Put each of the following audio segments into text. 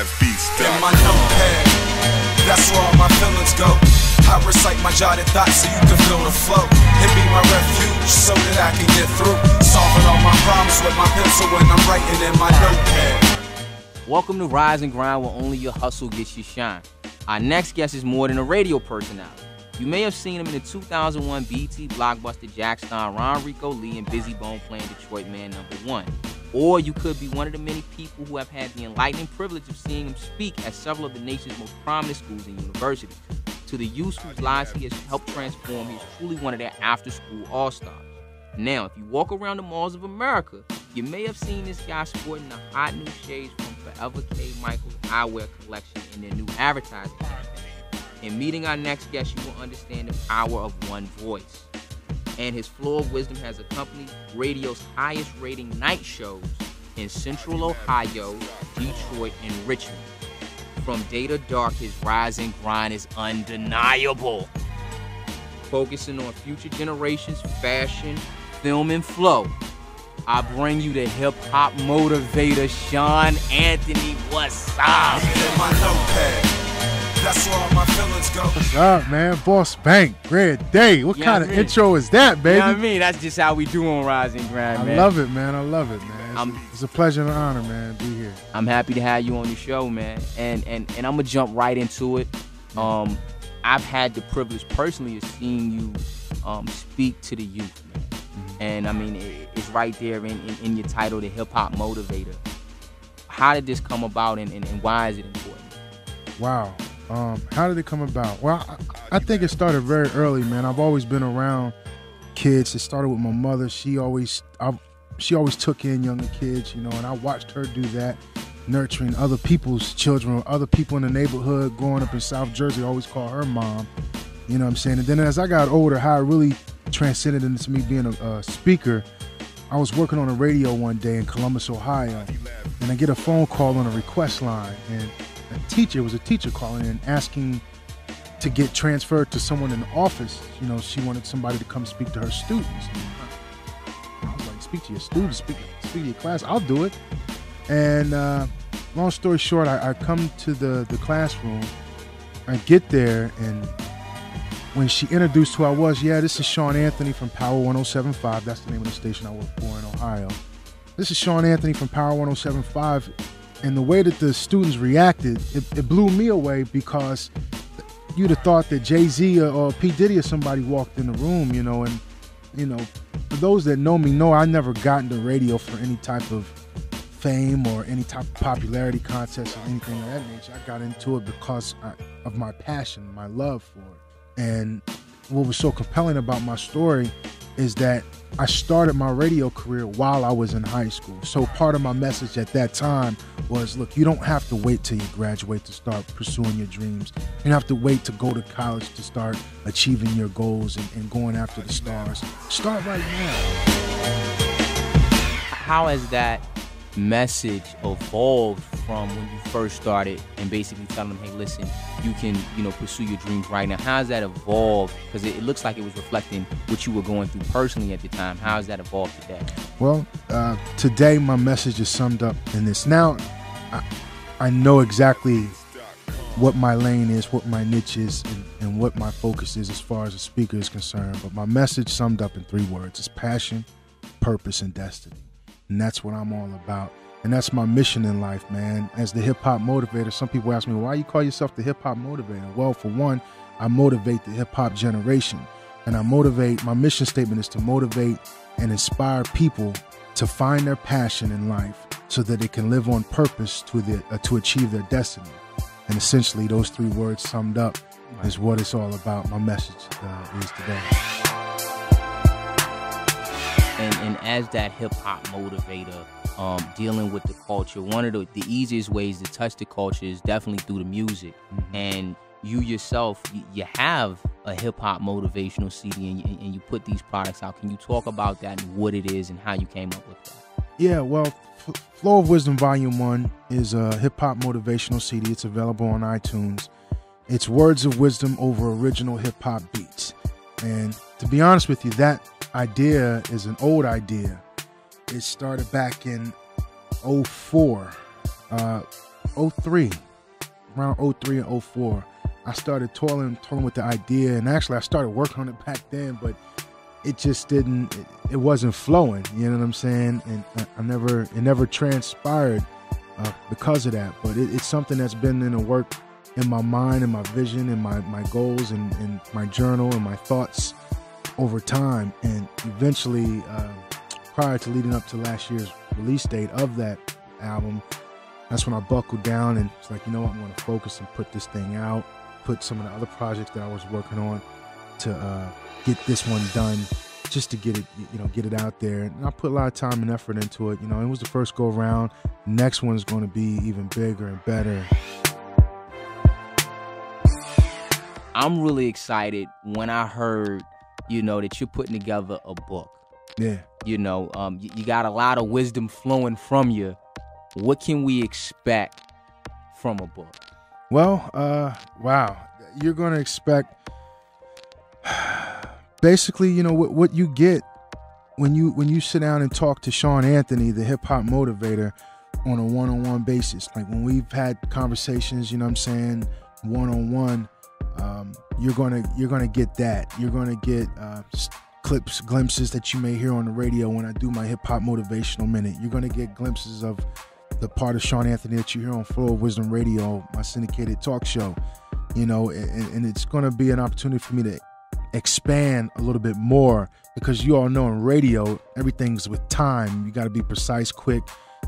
In my notepad, that's where all my feelings go. I recite my jotted thoughts so you can feel the flow. It be my refuge so that I can get through, solving all my problems with my pencil when I'm writing in my notepad. Welcome to Rise and Grind, where only your hustle gets you shine. Our next guest is more than a radio personality. You may have seen him in the 2001 BT blockbuster Jack Stein, Ron Rico Lee, and Busy Bone playing Detroit Man #1. Or you could be one of the many people who have had the enlightening privilege of seeing him speak at several of the nation's most prominent schools and universities. To the youth whose lives he has helped transform, he is truly one of their after-school all-stars. Now, if you walk around the malls of America, you may have seen this guy sporting the hot new shades from Forever K. Michael's eyewear collection in their new advertising campaign. In meeting our next guest, you will understand the power of one voice. And his flow of wisdom has accompanied radio's highest-rating night shows in Central Ohio, Detroit, and Richmond. From day to dark, his rise and grind is undeniable. Focusing on future generations, fashion, film, and flow, I bring you the hip-hop motivator, Sean Anthony. What's up? In my notepad, that's where all my feelings go. What's up, man? Boss Bank, great day. What kind of intro is that, baby? You know what I mean? That's just how we do on Rise and Grind, man. I love it, man. I love it, man. It's a pleasure and an honor, man, to be here. I'm happy to have you on the show, man. And I'm going to jump right into it. I've had the privilege personally of seeing you speak to the youth, man. Mm-hmm. And, I mean, it's right there in your title, the hip-hop motivator. How did this come about, and why is it important? Wow. How did it come about? Well, I think it started very early, man. I've always been around kids. It started with my mother. She always took in younger kids, you know, and I watched her do that, nurturing other people's children, other people in the neighborhood. Growing up in South Jersey, I always call her mom, you know what I'm saying? And then as I got older, how it really transcended into me being a speaker, I was working on a radio one day in Columbus, Ohio, and I get a phone call on a request line, and it was a teacher calling in asking to get transferred to someone in the office. You know, she wanted somebody to come speak to her students. And I was like, speak to your students, speak to your class, I'll do it. And long story short, I come to the classroom, I get there, and when she introduced who I was, this is Sean Anthony from Power 107.5. That's the name of the station I work for in Ohio. This is Sean Anthony from Power 107.5. And the way that the students reacted, it blew me away, because you'd have thought that Jay-Z or P. Diddy or somebody walked in the room, you know. And, you know, for those that know me, know I never got into radio for any type of fame or any type of popularity contest or anything of that nature. I got into it because of my passion, my love for it. And what was so compelling about my story is that I started my radio career while I was in high school. So part of my message at that time was, look, you don't have to wait till you graduate to start pursuing your dreams. You don't have to wait to go to college to start achieving your goals and going after the stars. Start right now. How has that message evolved from when you first started and basically telling them, hey, listen, you can, you know, pursue your dreams right now? How has that evolved? Because it looks like it was reflecting what you were going through personally at the time. How has that evolved today? Well, today my message is summed up in this. Now, I know exactly what my lane is, what my niche is, and what my focus is as far as a speaker is concerned. But my message summed up in 3 words. It's passion, purpose, and destiny. And that's what I'm all about. And that's my mission in life, man. As the hip-hop motivator, some people ask me, why you call yourself the hip-hop motivator? Well, for one, I motivate the hip-hop generation. And my mission statement is to motivate and inspire people to find their passion in life so that they can live on purpose to achieve their destiny. And essentially, those 3 words summed up is what it's all about. My message is today. And as that hip-hop motivator, dealing with the culture, one of the easiest ways to touch the culture is definitely through the music. Mm-hmm. And you yourself, you have a hip-hop motivational CD, and you put these products out. Can you talk about that and what it is and how you came up with that? Yeah, well, Flow of Wisdom Volume 1 is a hip-hop motivational CD. It's available on iTunes. It's words of wisdom over original hip-hop beats. And to be honest with you, that idea is an old idea. It started back in 2004. '03, around '03 and '04. I started toiling with the idea, and actually I started working on it back then, but it just didn't, it wasn't flowing, you know what I'm saying? And it never transpired because of that, but it's something that's been in the work in my mind and my vision and my goals and my journal and my thoughts over time. And eventually, prior to leading up to last year's release date of that album, that's when I buckled down and it's like, you know what, I'm going to focus and put this thing out, put some of the other projects that I was working on to get this one done, just to get it, get it out there. And I put a lot of time and effort into it. It was the first go around. The next one's going to be even bigger and better. I'm really excited when I heard, that you're putting together a book. Yeah. You got a lot of wisdom flowing from you. What can we expect from a book? Well, wow. You're going to expect basically, what you get when you sit down and talk to Sean Anthony, the hip hop motivator, on a one-on-one basis. Like when we've had conversations, one-on-one, you're gonna get that. You're gonna get clips, glimpses that you may hear on the radio when I do my hip hop motivational minute. You're gonna get glimpses of the part of Sean Anthony that you hear on Flow of Wisdom Radio, my syndicated talk show. And it's gonna be an opportunity for me to expand a little bit more, because you all know in radio everything's with time. You got to be precise, quick,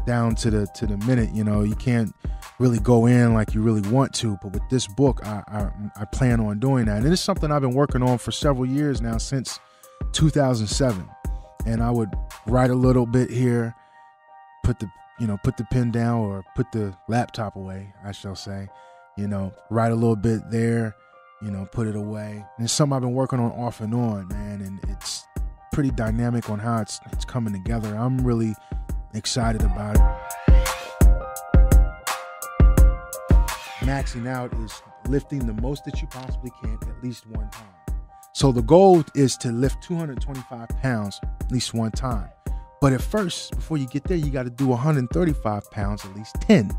down to the minute. You can't really go in like you really want to. But with this book, I plan on doing that, and it's something I've been working on for several years now, since 2007. And I would write a little bit here, put the pen down, or put the laptop away, I shall say. Write a little bit there, put it away. And it's something I've been working on off and on, man, and it's pretty dynamic on how it's coming together. I'm really excited about it. Maxing out is lifting the most that you possibly can at least one time. So the goal is to lift 225 pounds at least one time. But at first, before you get there, you got to do 135 pounds at least 10.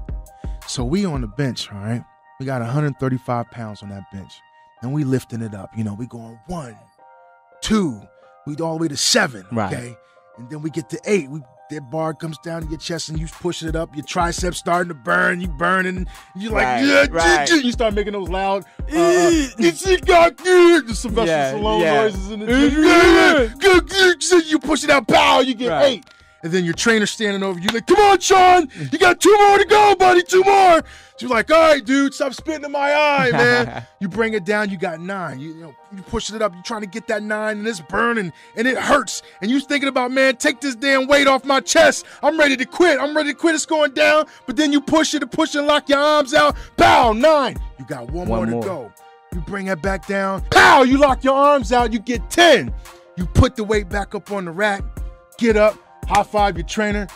So we on the bench, all right? We got 135 pounds on that bench. And we lifting it up. We going 1, 2, we all the way to 7, okay? Right. And then we get to 8. That bar comes down to your chest and you pushing it up. Your triceps starting to burn. You burning. You like, right. You start making those loud, the Sylvester Stallone noises in the gym. You push it out, pow, you get 8. And then your trainer standing over you like, come on, Sean, you got 2 more to go, buddy, 2 more. So you're like, all right, dude, stop spitting in my eye, man. You bring it down, you got 9. You pushing it up, you're trying to get that 9, and it's burning, and it hurts. And you thinking about, man, take this damn weight off my chest. I'm ready to quit. It's going down. But then you push it, lock your arms out. Pow, 9. You got one more to go. You bring that back down. Pow, you lock your arms out. You get 10. You put the weight back up on the rack. Get up. High five your trainer.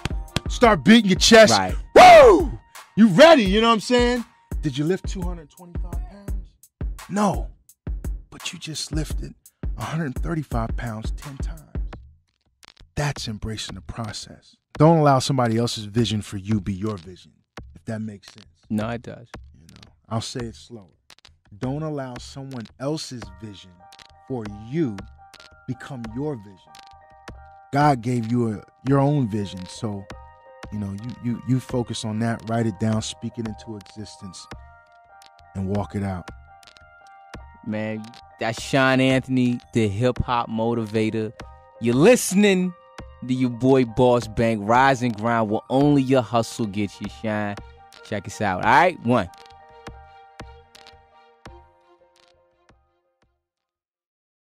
Start beating your chest. Right. Woo! You ready, you know what I'm saying? Did you lift 225 pounds? No. But you just lifted 135 pounds 10 times. That's embracing the process. Don't allow somebody else's vision for you be your vision, if that makes sense. No, it does. I'll say it slower. Don't allow someone else's vision for you become your vision. God gave you your own vision, so you focus on that, write it down, speak it into existence, and walk it out. Man, that's Sean Anthony, the hip hop motivator. You're listening to your boy Boss Bank. Rise and grind where only your hustle gets you shine. Check us out. All right, 1.